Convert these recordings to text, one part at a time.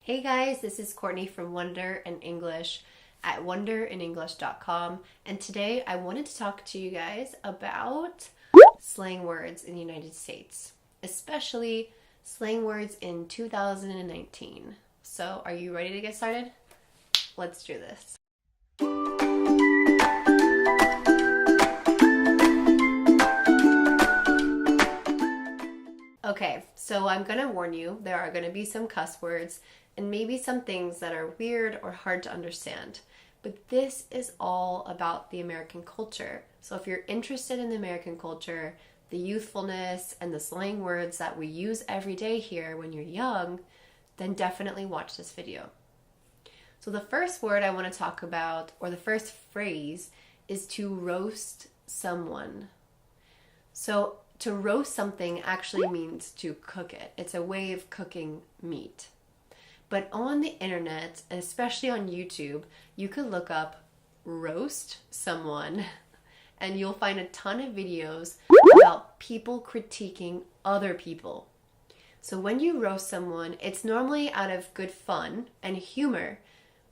Hey guys, this is Courtney from Wonder in English at wonderinenglish.com, and today I wanted to talk to you guys about slang words in the United States, especially slang words in 2019. So, are you ready to get started? Let's do this. Okay, so I'm gonna warn you, there are gonna be some cuss words and maybe some things that are weird or hard to understand. But this is all about the American culture. So if you're interested in the American culture, the youthfulness, and the slang words that we use every day here when you're young, then definitely watch this video. So the first word I want to talk about, or the first phrase, is to roast someone. So to roast something actually means to cook it. It's a way of cooking meat. But on the internet, and especially on YouTube, you could look up roast someone and you'll find a ton of videos about people critiquing other people. So when you roast someone, it's normally out of good fun and humor,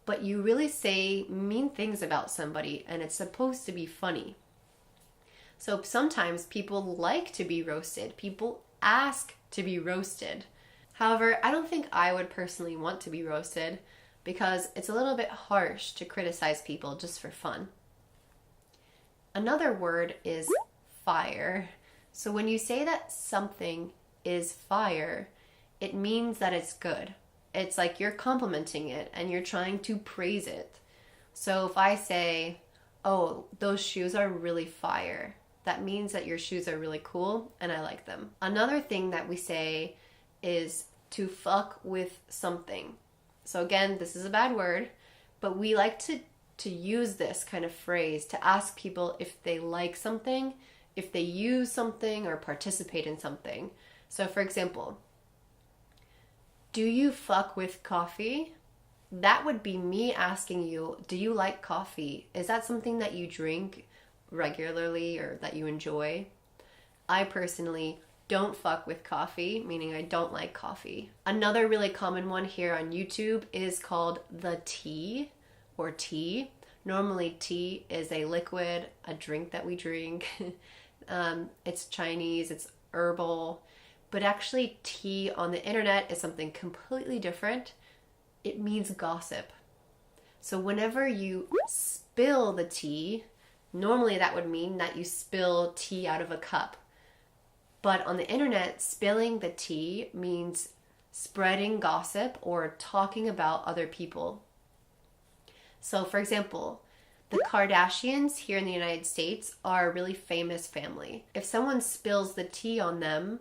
but you really say mean things about somebody and it's supposed to be funny. So sometimes people like to be roasted. People ask to be roasted. However, I don't think I would personally want to be roasted because it's a little bit harsh to criticize people just for fun. Another word is fire. So when you say that something is fire, it means that it's good. It's like you're complimenting it and you're trying to praise it. So if I say, "Oh, those shoes are really fire," that means that your shoes are really cool and I like them. Another thing that we say is to fuck with something. So again, this is a bad word, but we like to use this kind of phrase to ask people if they like something, if they use something or participate in something. So for example, do you fuck with coffee? That would be me asking you, do you like coffee? Is that something that you drink regularly or that you enjoy? I personally don't fuck with coffee, meaning I don't like coffee. Another really common one here on YouTube is called the tea or tea. Normally tea is a liquid, a drink that we drink. It's Chinese, it's herbal, but actually tea on the internet is something completely different. It means gossip. So whenever you spill the tea, normally that would mean that you spill tea out of a cup. But on the internet, spilling the tea means spreading gossip or talking about other people. So for example, the Kardashians here in the United States are a really famous family. If someone spills the tea on them,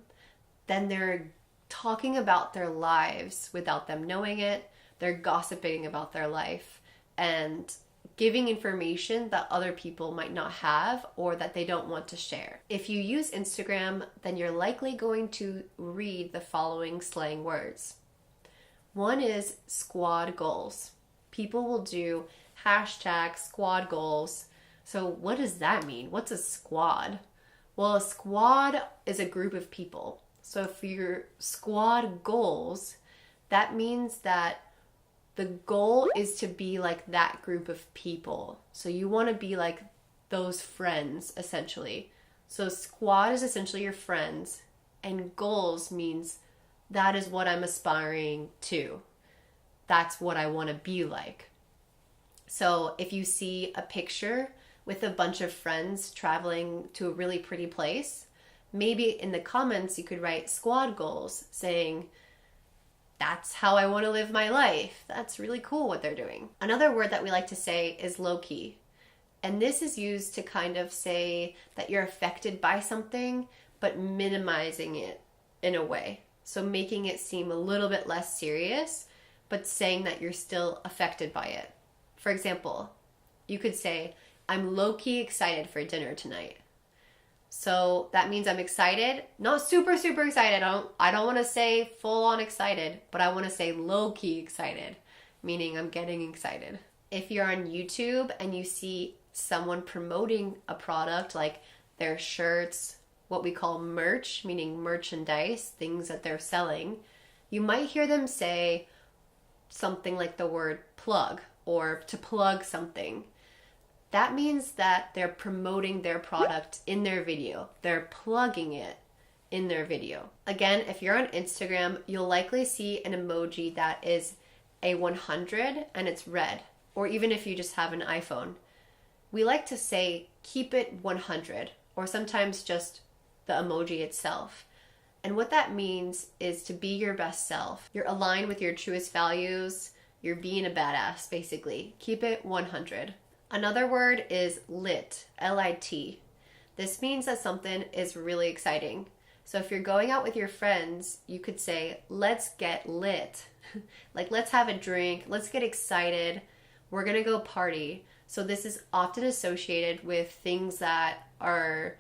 then they're talking about their lives without them knowing it. They're gossiping about their life and giving information that other people might not have or that they don't want to share. If you use Instagram, then you're likely going to read the following slang words. One is squad goals. People will do hashtag squad goals. So what does that mean? What's a squad? Well, a squad is a group of people. So for your squad goals, that means that the goal is to be like that group of people. So you want to be like those friends, essentially. So squad is essentially your friends, and goals means that is what I'm aspiring to. That's what I want to be like. So if you see a picture with a bunch of friends traveling to a really pretty place, maybe in the comments you could write squad goals saying, "That's how I want to live my life." That's really cool what they're doing. Another word that we like to say is low-key. And this is used to kind of say that you're affected by something, but minimizing it in a way. So making it seem a little bit less serious, but saying that you're still affected by it. For example, you could say, "I'm low-key excited for dinner tonight." So that means I'm excited, not super, super excited. I don't want to say full on excited, but I want to say low key excited, meaning I'm getting excited. If you're on YouTube and you see someone promoting a product like their shirts, what we call merch, meaning merchandise, things that they're selling, you might hear them say, something like the word plug or to plug something, that means that they're promoting their product in their video. They're plugging it in their video. Again, if you're on Instagram, you'll likely see an emoji that is a 100 and it's red. Or even if you just have an iPhone. We like to say, keep it 100, or sometimes just the emoji itself. And what that means is to be your best self. You're aligned with your truest values. You're being a badass, basically. Keep it 100. Another word is lit, L-I-T. This means that something is really exciting. So if you're going out with your friends, you could say, let's get lit. Like, let's have a drink, let's get excited, we're gonna go party. So this is often associated with things that are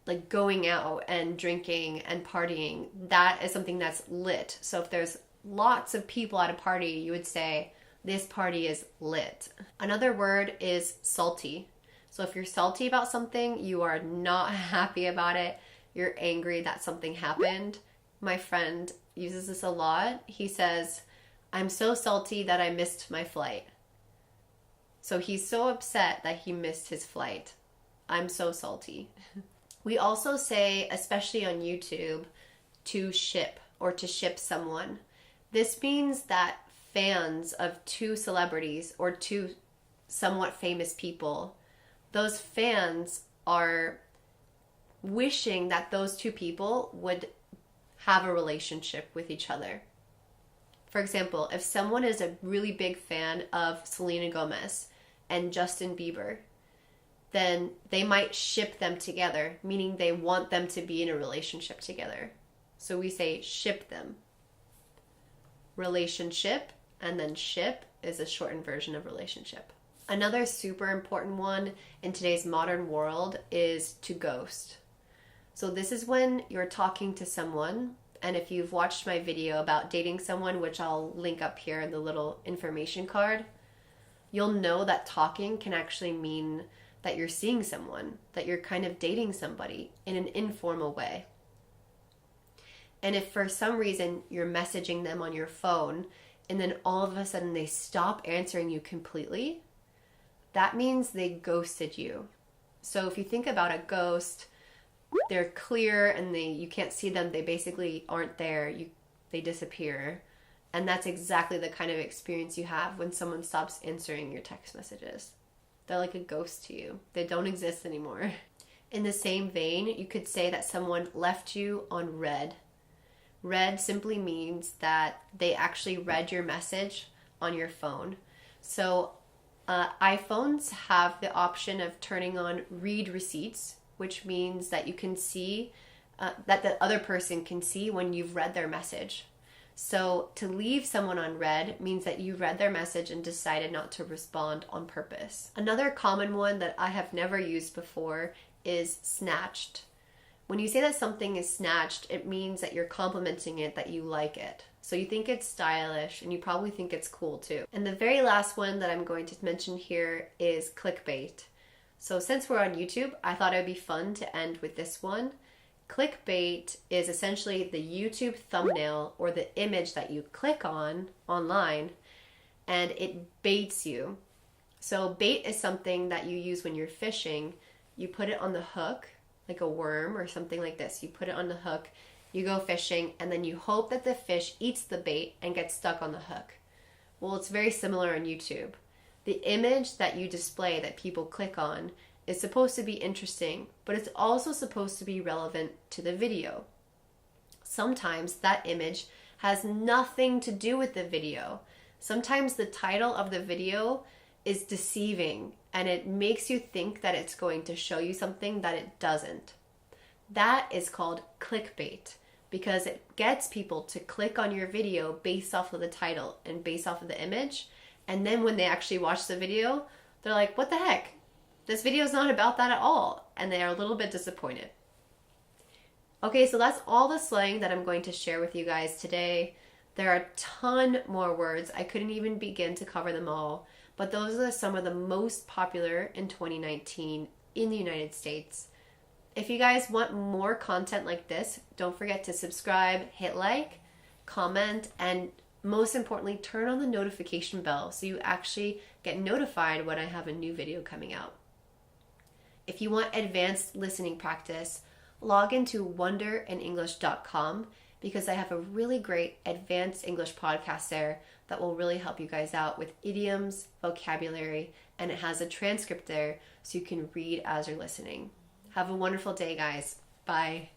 like going out and drinking and partying. That is something that's lit. So if there's lots of people at a party, you would say, this party is lit. Another word is salty. So if you're salty about something, you are not happy about it, you're angry that something happened. My friend uses this a lot. He says, I'm so salty that I missed my flight. So he's so upset that he missed his flight. I'm so salty. We also say, especially on YouTube, to ship or to ship someone. This means that fans of two celebrities or two somewhat famous people, those fans are wishing that those two people would have a relationship with each other. For example, if someone is a really big fan of Selena Gomez and Justin Bieber, then they might ship them together, meaning they want them to be in a relationship together. So we say ship them. Relationship, and then ship is a shortened version of relationship. Another super important one in today's modern world is to ghost. So this is when you're talking to someone, and if you've watched my video about dating someone, which I'll link up here in the little information card, you'll know that talking can actually mean that you're seeing someone, that you're kind of dating somebody in an informal way. And if for some reason you're messaging them on your phone and then all of a sudden they stop answering you completely, that means they ghosted you. So if you think about a ghost, they're clear and you can't see them, they basically aren't there, they disappear. And that's exactly the kind of experience you have when someone stops answering your text messages. They're like a ghost to you. They don't exist anymore. In the same vein, you could say that someone left you on red. Red simply means that they actually read your message on your phone. So iPhones have the option of turning on read receipts, which means that you can see, that the other person can see when you've read their message. So to leave someone on red means that you read their message and decided not to respond on purpose. Another common one that I have never used before is snatched. When you say that something is snatched, it means that you're complimenting it, that you like it. So you think it's stylish and you probably think it's cool too. And the very last one that I'm going to mention here is clickbait. So since we're on YouTube, I thought it would be fun to end with this one. Clickbait is essentially the YouTube thumbnail or the image that you click on online and it baits you. So bait is something that you use when you're fishing. You put it on the hook, like a worm or something like this. You put it on the hook, you go fishing, and then you hope that the fish eats the bait and gets stuck on the hook. Well, it's very similar on YouTube. The image that you display that people click on is supposed to be interesting, but it's also supposed to be relevant to the video. Sometimes that image has nothing to do with the video. Sometimes the title of the video is deceiving and it makes you think that it's going to show you something that it doesn't. That is called clickbait because it gets people to click on your video based off of the title and based off of the image. And then when they actually watch the video, they're like, what the heck? This video is not about that at all. And they are a little bit disappointed. Okay, so that's all the slang that I'm going to share with you guys today. There are a ton more words. I couldn't even begin to cover them all. But those are some of the most popular in 2019 in the United States. If you guys want more content like this, don't forget to subscribe, hit like, comment, and most importantly, turn on the notification bell so you actually get notified when I have a new video coming out. If you want advanced listening practice, log into wonderandenglish.com because I have a really great advanced English podcast there that will really help you guys out with idioms, vocabulary, and it has a transcript there so you can read as you're listening. Have a wonderful day, guys. Bye.